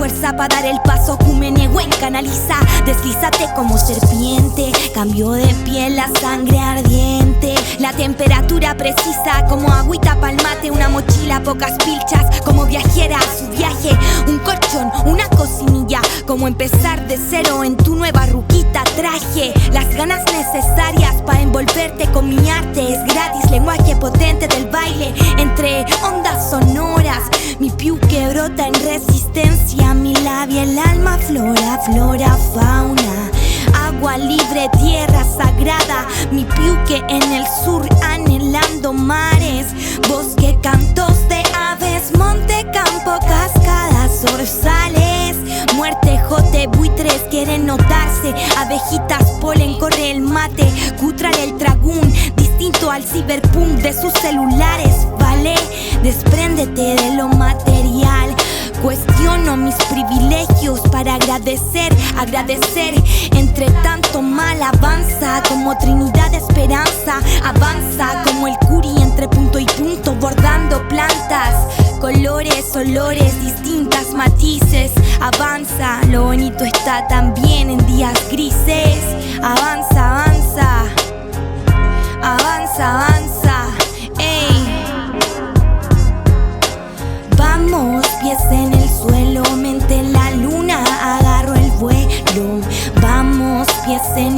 fuerza para dar el paso. Cumenehuen canaliza, deslízate como serpiente. Cambio de piel, la sangre ardiente. La temperatura precisa como agüita pa'l mate. Una mochila, pocas pilchas, como viajera a su viaje. Un colchón, una cocinilla, como empezar de cero en tu nueva ruquita. Traje las ganas necesarias para envolverte con mi arte. Es gratis, lenguaje potente del baile entre ondas sonoras. Mi piu que brota en resistencia, mi labia, el alma, flora, flora, fauna. Agua libre, tierra sagrada, mi piuque en el sur anhelando mares. Bosque, cantos de aves, monte, campo, cascadas, zorzales. Muerte, jote, buitres quieren notarse. Abejitas, polen, corre el mate. Cutral el dragón, distinto al cyberpunk de sus celulares. Vale, despréndete de lo material. Cuestiono mis privilegios para agradecer, agradecer. Entre tanto mal avanza como Trinidad de Esperanza. Avanza como el curi entre punto y punto, bordando plantas. Colores, olores, distintas matices. Avanza, lo bonito está también en días grises. Avanza, avanza. Avanza, avanza. Ey. Vamos, pies en el suelo, mente en la luna, agarro el vuelo. Vamos, pies en